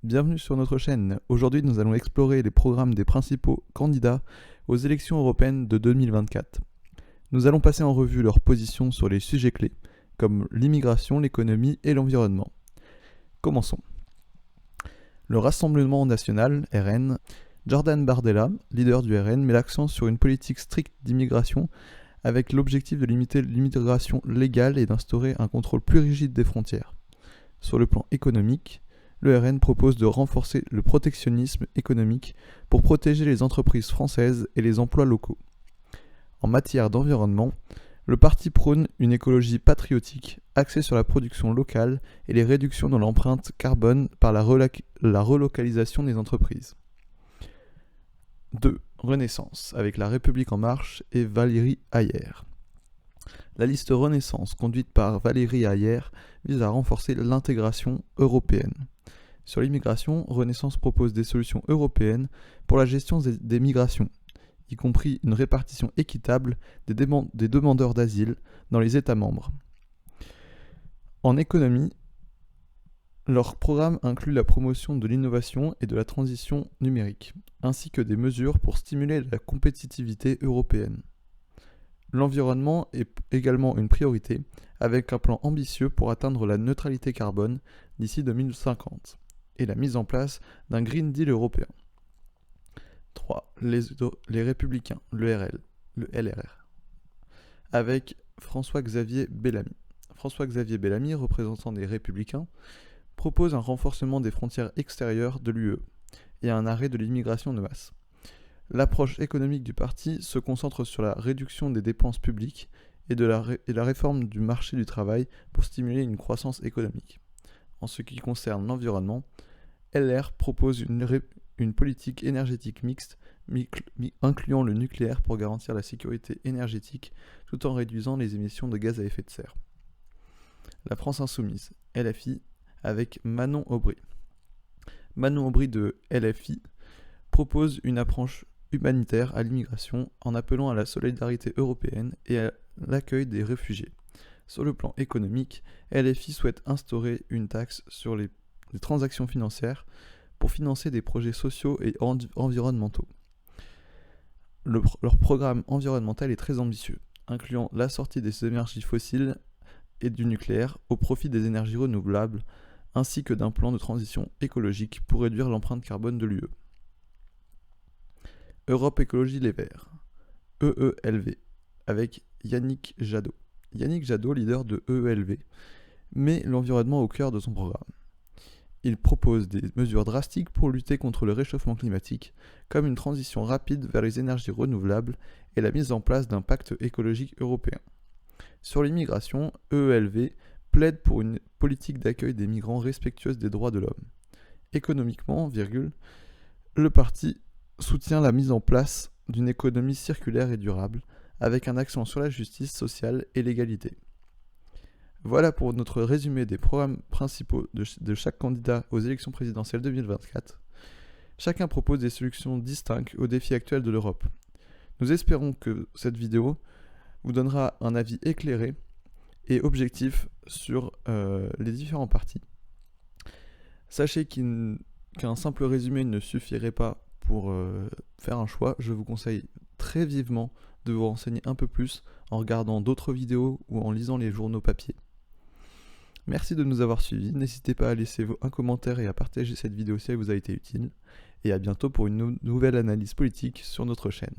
Bienvenue sur notre chaîne. Aujourd'hui, nous allons explorer les programmes des principaux candidats aux élections européennes de 2024. Nous allons passer en revue leurs positions sur les sujets clés, comme l'immigration, l'économie et l'environnement. Commençons. Le Rassemblement national, RN, Jordan Bardella, leader du RN, met l'accent sur une politique stricte d'immigration avec l'objectif de limiter l'immigration légale et d'instaurer un contrôle plus rigide des frontières. Sur le plan économique, le RN propose de renforcer le protectionnisme économique pour protéger les entreprises françaises et les emplois locaux. En matière d'environnement, le parti prône une écologie patriotique axée sur la production locale et les réductions dans l'empreinte carbone par la relocalisation des entreprises. 2. Renaissance, avec La République en marche et Valérie Hayer. La liste Renaissance, conduite par Valérie Hayer, vise à renforcer l'intégration européenne. Sur l'immigration, Renaissance propose des solutions européennes pour la gestion des migrations, y compris une répartition équitable des demandeurs d'asile dans les États membres. En économie, leur programme inclut la promotion de l'innovation et de la transition numérique, ainsi que des mesures pour stimuler la compétitivité européenne. L'environnement est également une priorité, avec un plan ambitieux pour atteindre la neutralité carbone d'ici 2050 et la mise en place d'un Green Deal européen. 3. Les Républicains, le LRR, avec François-Xavier Bellamy. François-Xavier Bellamy, représentant des Républicains, propose un renforcement des frontières extérieures de l'UE et un arrêt de l'immigration de masse. L'approche économique du parti se concentre sur la réduction des dépenses publiques et la réforme du marché du travail pour stimuler une croissance économique. En ce qui concerne l'environnement, LR propose une politique énergétique mixte incluant le nucléaire pour garantir la sécurité énergétique tout en réduisant les émissions de gaz à effet de serre. La France insoumise, LFI, avec Manon Aubry. Manon Aubry de LFI propose une approche humanitaire à l'immigration en appelant à la solidarité européenne et à l'accueil des réfugiés. Sur le plan économique, LFI souhaite instaurer une taxe sur les transactions financières pour financer des projets sociaux et environnementaux. Leur programme environnemental est très ambitieux, incluant la sortie des énergies fossiles et du nucléaire au profit des énergies renouvelables, ainsi que d'un plan de transition écologique pour réduire l'empreinte carbone de l'UE. Europe Écologie Les Verts, EELV, avec Yannick Jadot. Yannick Jadot, leader de EELV, met l'environnement au cœur de son programme. Il propose des mesures drastiques pour lutter contre le réchauffement climatique, comme une transition rapide vers les énergies renouvelables et la mise en place d'un pacte écologique européen. Sur l'immigration, EELV plaide pour une politique d'accueil des migrants respectueuse des droits de l'homme. Économiquement, le parti soutient la mise en place d'une économie circulaire et durable, avec un accent sur la justice sociale et l'égalité. Voilà pour notre résumé des programmes principaux de chaque candidat aux élections présidentielles 2024. Chacun propose des solutions distinctes aux défis actuels de l'Europe. Nous espérons que cette vidéo vous donnera un avis éclairé et objectif sur les différents partis. Sachez qu'un simple résumé ne suffirait pas pour faire un choix. Je vous conseille très vivement de vous renseigner un peu plus en regardant d'autres vidéos ou en lisant les journaux papier. Merci de nous avoir suivis, n'hésitez pas à laisser un commentaire et à partager cette vidéo si elle vous a été utile, et à bientôt pour une nouvelle analyse politique sur notre chaîne.